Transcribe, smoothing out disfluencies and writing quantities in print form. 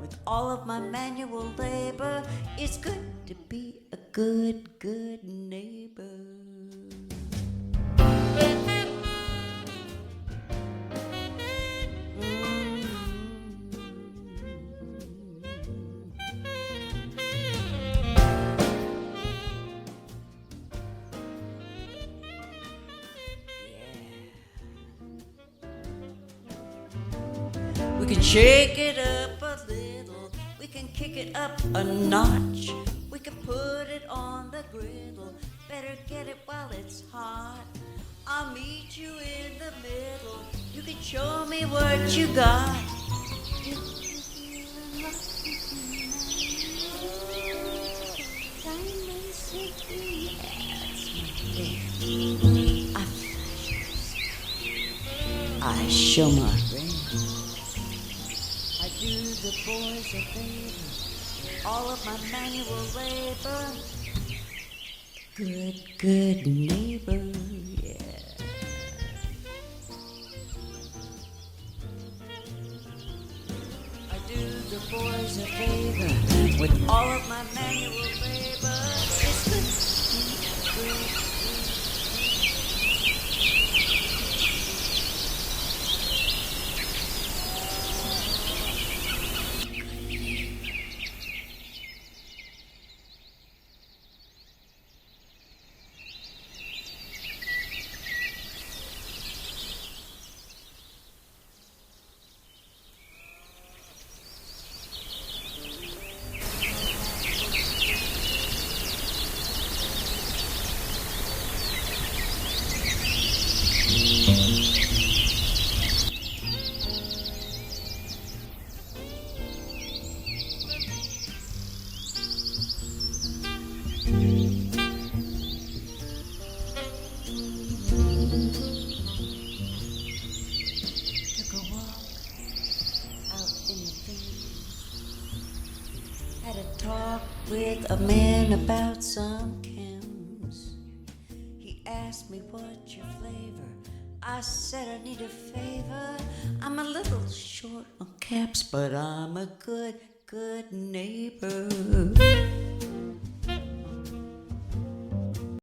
with all of my manual labor. It's good to be a good, good neighbor. We can shake it up a little, we can kick it up a notch, we can put it on the griddle, better get it while it's hot. I'll meet you in the middle, you can show me what you got. I show my ring. I do the boys a favor, all of my manual labor. Good, good neighbor, yeah. I do the boys a favor with all of my manual labor. It's good, good. With a man about some chems. He asked me what's your flavor. I said I need a favor. I'm a little short on caps, but I'm a good, good neighbor.